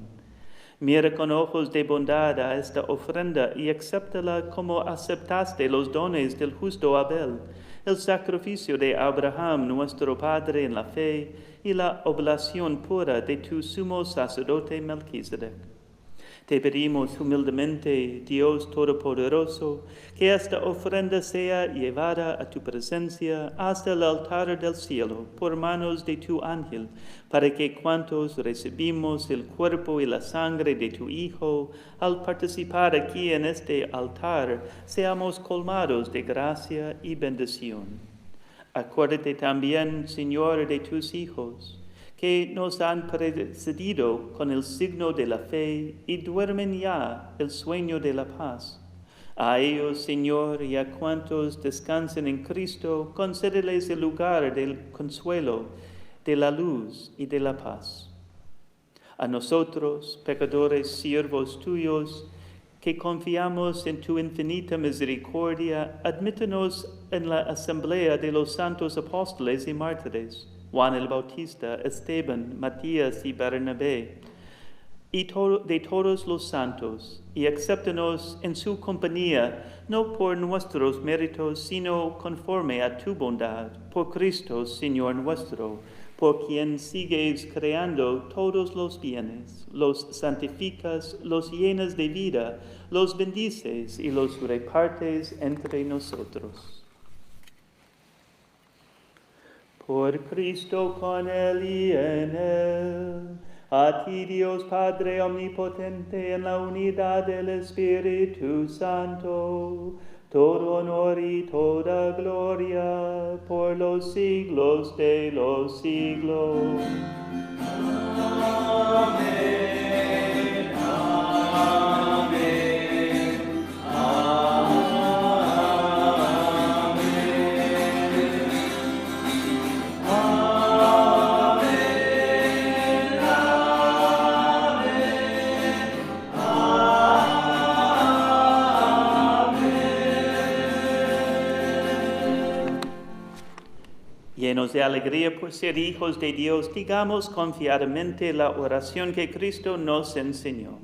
Mira con ojos de bondad a esta ofrenda y acéptala como aceptaste los dones del justo Abel, el sacrificio de Abraham, nuestro Padre en la fe, y la oblación pura de tu sumo sacerdote Melquisedec. Te pedimos humildemente, Dios Todopoderoso, que esta ofrenda sea llevada a tu presencia hasta el altar del cielo por manos de tu ángel, para que cuantos recibimos el cuerpo y la sangre de tu Hijo, al participar aquí en este altar, seamos colmados de gracia y bendición. Acuérdate también, Señor, de tus hijos, que nos han precedido con el signo de la fe y duermen ya el sueño de la paz. A ellos, Señor, y a cuantos descansen en Cristo, concédeles el lugar del consuelo, de la luz y de la paz. A nosotros, pecadores, siervos tuyos, que confiamos en tu infinita misericordia, admítenos en la asamblea de los santos apóstoles y mártires, Juan el Bautista, Esteban, Matías y Bernabé, y de todos los santos, y acéptanos en su compañía, no por nuestros méritos, sino conforme a tu bondad, por Cristo, Señor nuestro, por quien sigues creando todos los bienes, los santificas, los llenas de vida, los bendices y los repartes entre nosotros. Por Cristo, con Él y en Él, a ti Dios Padre Omnipotente, en la unidad del Espíritu Santo, todo honor y toda gloria por los siglos de los siglos. Amén, amén, Llenos de alegría por ser hijos de Dios, digamos confiadamente la oración que Cristo nos enseñó.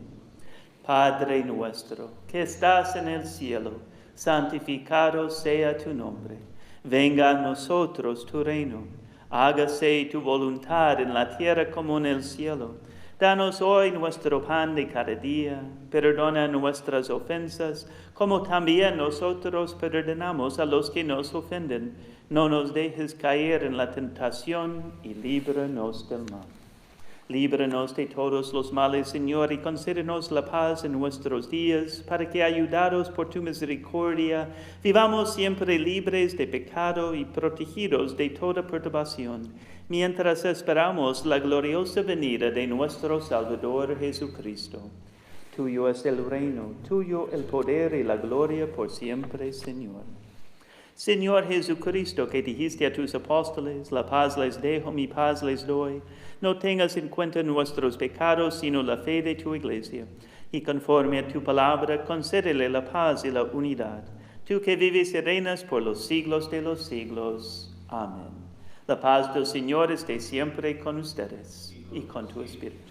Padre nuestro, que estás en el cielo, santificado sea tu nombre. Venga a nosotros tu reino. Hágase tu voluntad en la tierra como en el cielo. Danos hoy nuestro pan de cada día. Perdona nuestras ofensas, como también nosotros perdonamos a los que nos ofenden. No nos dejes caer en la tentación y líbranos del mal. Líbranos de todos los males, Señor, y concédenos la paz en nuestros días, para que, ayudados por tu misericordia, vivamos siempre libres de pecado y protegidos de toda perturbación, mientras esperamos la gloriosa venida de nuestro Salvador Jesucristo. Tuyo es el reino, tuyo el poder y la gloria por siempre, Señor. Señor Jesucristo, que dijiste a tus apóstoles, la paz les dejo, mi paz les doy, no tengas en cuenta nuestros pecados, sino la fe de tu iglesia. Y conforme a tu palabra, concédele la paz y la unidad. Tú que vives y reinas por los siglos de los siglos. Amén. La paz del Señor esté siempre con ustedes y con tu espíritu.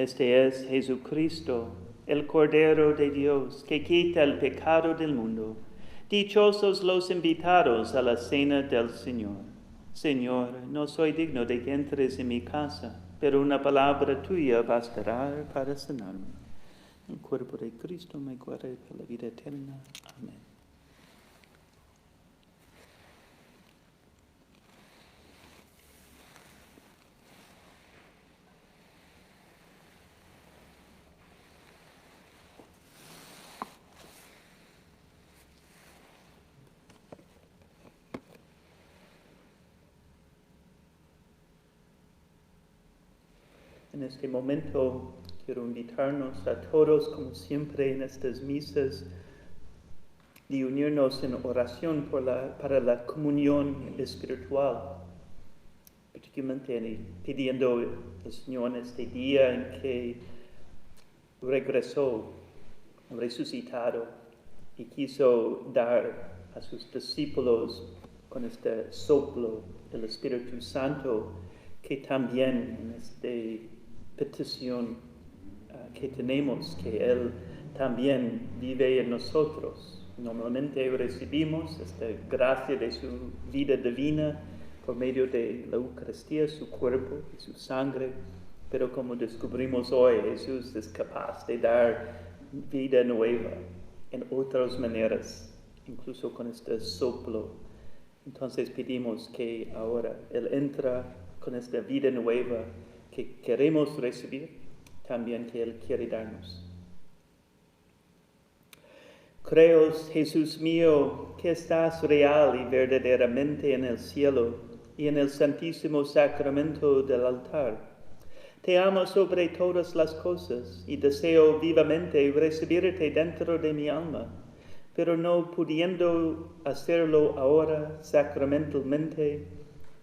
Este es Jesucristo, el Cordero de Dios, que quita el pecado del mundo. Dichosos los invitados a la cena del Señor. Señor, no soy digno de que entres en mi casa, pero una palabra tuya bastará para sanarme. El cuerpo de Cristo me guarde para la vida eterna. Amén. En este momento quiero invitarnos a todos, como siempre en estas misas, de unirnos en oración para la comunión espiritual, particularmente pidiendo al Señor en este día en que regresó, resucitado, y quiso dar a sus discípulos con este soplo del Espíritu Santo, que también en esta petición que tenemos, que Él también vive en nosotros. Normalmente recibimos esta gracia de su vida divina por medio de la Eucaristía, su cuerpo y su sangre, Pero como descubrimos hoy, Jesús es capaz de dar vida nueva en otras maneras, incluso con este soplo. Entonces pedimos que ahora Él entra con esta vida nueva que queremos recibir, también que Él quiere darnos. Creo, Jesús mío, que estás real y verdaderamente en el cielo y en el santísimo sacramento del altar. Te amo sobre todas las cosas y deseo vivamente recibirte dentro de mi alma, pero no pudiendo hacerlo ahora sacramentalmente,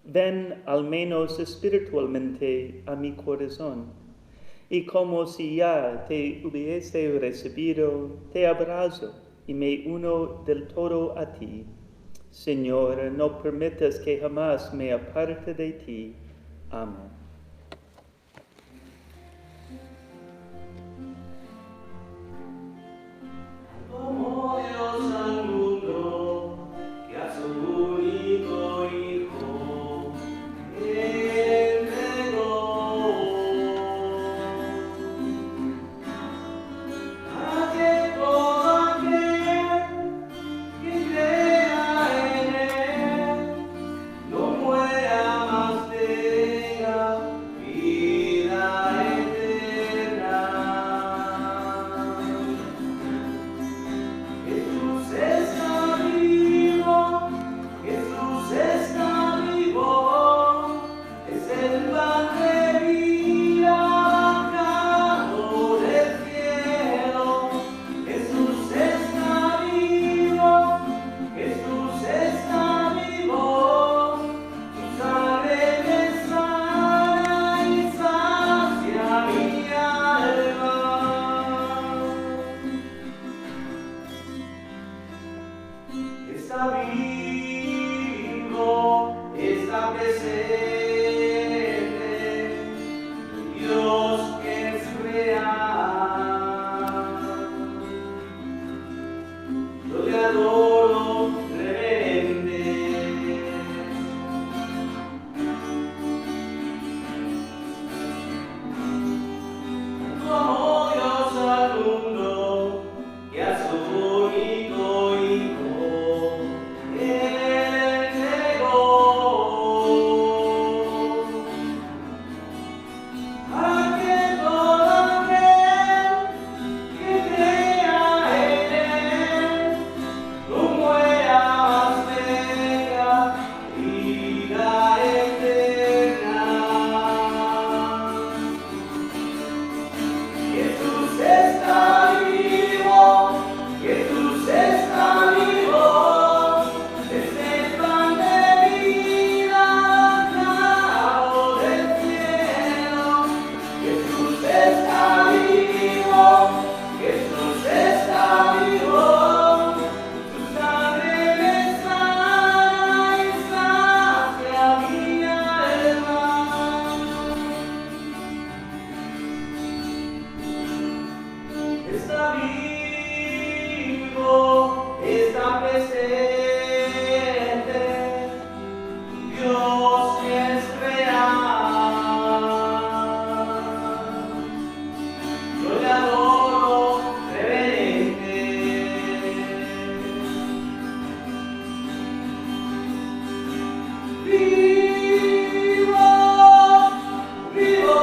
ven al menos espiritualmente a mi corazón. Y como si ya te hubiese recibido, te abrazo y me uno del todo a ti. Señor, no permitas que jamás me aparte de ti. Amén. Como Dios al mundo, que a su único Hijo entregó, a que todo aquel que crea en Él no muera, mas tenga vida eterna. Jesús está vivo, Jesús está vivo, es el pan de vida bajado del cielo. Jesús está vivo, Jesús está vivo, su sangre me sana y sacia mi alma. Está vivo, está presente, Dios que es real. Yo le adoro reverente. Como Dios al mundo, que a su único Hijo entregó, a que todo aquel que crea en Él no muera, mas tenga vida eterna. Jesús está vivo, Jesús está vivo, es el pan de vida bajado del cielo. Jesús está vivo, Jesús está vivo, su sangre me sana y sacia mi alma. Está vivo, está presente, Dios es real. Yo le adoro reverente. Vivo, vivo.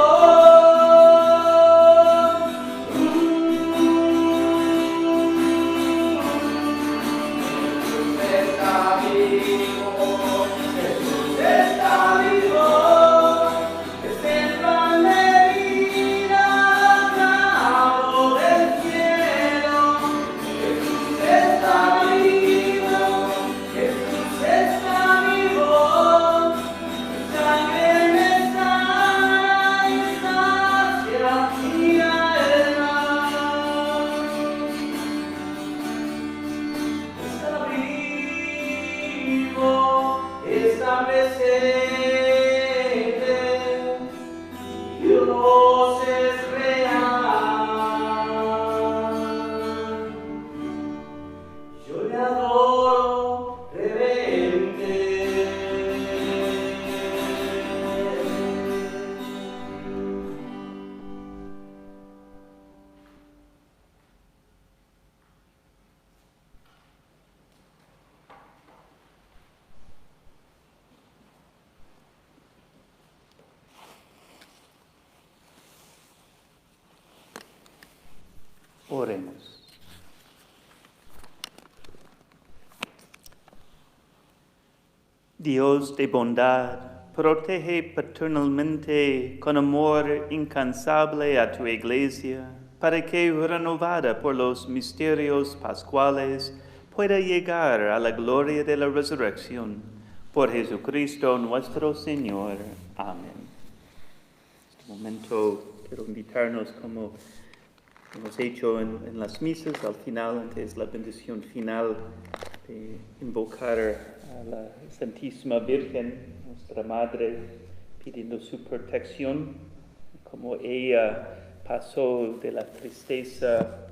Oremos. Dios de bondad, protege paternalmente con amor incansable a tu iglesia, para que, renovada por los misterios pascuales, pueda llegar a la gloria de la resurrección. Por Jesucristo nuestro Señor. Amén. En este momento quiero invitarnos, como hemos hecho en las misas, al final, antes la bendición final, de invocar a la Santísima Virgen, nuestra Madre, pidiendo su protección, como ella pasó de la tristeza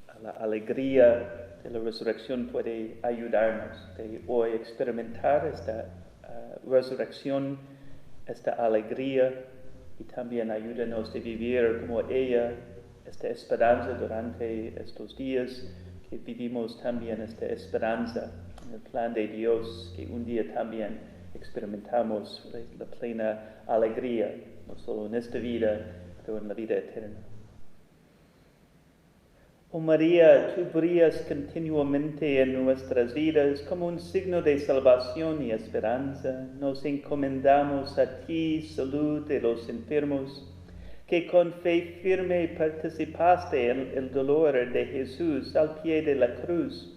a la alegría de la resurrección, puede ayudarnos de hoy experimentar esta resurrección, esta alegría, y también ayúdanos de vivir como ella, esta esperanza durante estos días, que vivimos también esta esperanza en el plan de Dios, que un día también experimentamos la plena alegría, no solo en esta vida, pero en la vida eterna. Oh María, tú brillas continuamente en nuestras vidas como un signo de salvación y esperanza. Nos encomendamos a ti, salud de los enfermos, que con fe firme participaste en el dolor de Jesús al pie de la cruz.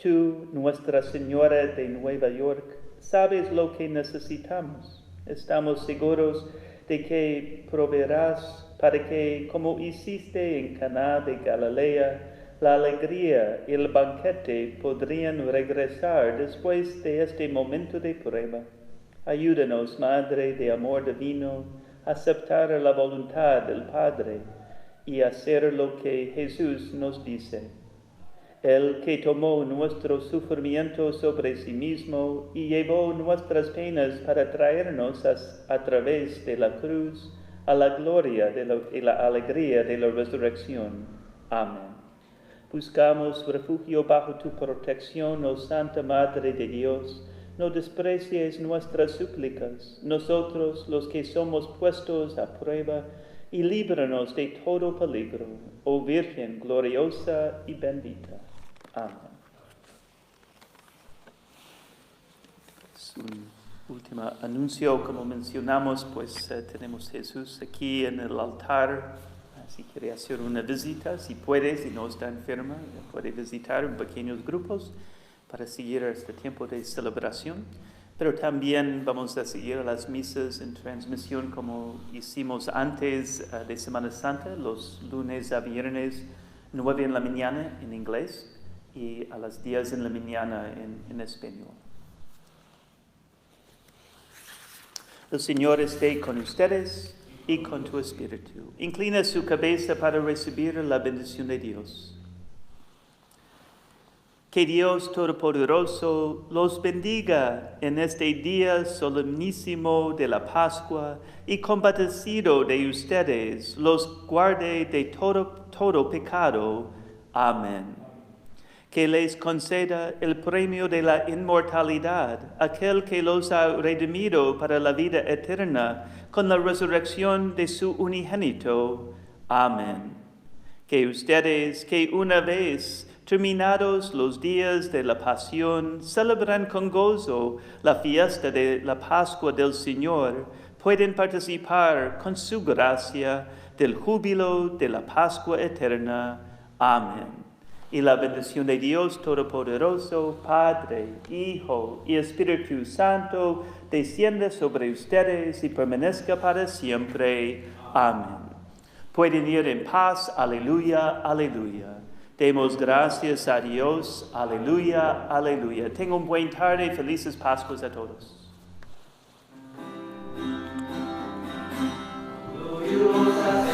Tú, Nuestra Señora de Nueva York, sabes lo que necesitamos. Estamos seguros de que proveerás para que, como hiciste en Caná de Galilea, la alegría y el banquete podrían regresar después de este momento de prueba. Ayúdanos, Madre de amor divino, a aceptar la voluntad del Padre y hacer lo que Jesús nos dice. Él que tomó nuestro sufrimiento sobre sí mismo y llevó nuestras penas para traernos a través de la cruz a la gloria y la alegría de la resurrección. Amén. Buscamos refugio bajo tu protección, oh Santa Madre de Dios. No desprecies nuestras súplicas, nosotros los que somos puestos a prueba, y líbranos de todo peligro, oh Virgen gloriosa y bendita. Amén. Es un último anuncio, como mencionamos, pues tenemos Jesús aquí en el altar. Si quiere hacer una visita, si puede, si no está enferma, puede visitar en pequeños grupos para seguir este tiempo de celebración. Pero también vamos a seguir las misas en transmisión como hicimos antes de Semana Santa, los lunes a viernes, 9 en la mañana en inglés y a las 10 en la mañana en español. El Señor esté con ustedes y con tu espíritu. Inclina su cabeza para recibir la bendición de Dios. Que Dios Todopoderoso los bendiga en este día solemnísimo de la Pascua y compadecido de ustedes, los guarde de todo pecado. Amén. Que les conceda el premio de la inmortalidad, aquel que los ha redimido para la vida eterna con la resurrección de su unigénito. Amén. Que ustedes, que una vez terminados los días de la pasión, celebran con gozo la fiesta de la Pascua del Señor, pueden participar con su gracia del júbilo de la Pascua eterna. Amén. Y la bendición de Dios Todopoderoso, Padre, Hijo y Espíritu Santo, descienda sobre ustedes y permanezca para siempre. Amén. Pueden ir en paz. Aleluya, aleluya. Demos gracias a Dios. Aleluya, aleluya. Tengan un buen tarde y felices Pascuas a todos. Gloriosa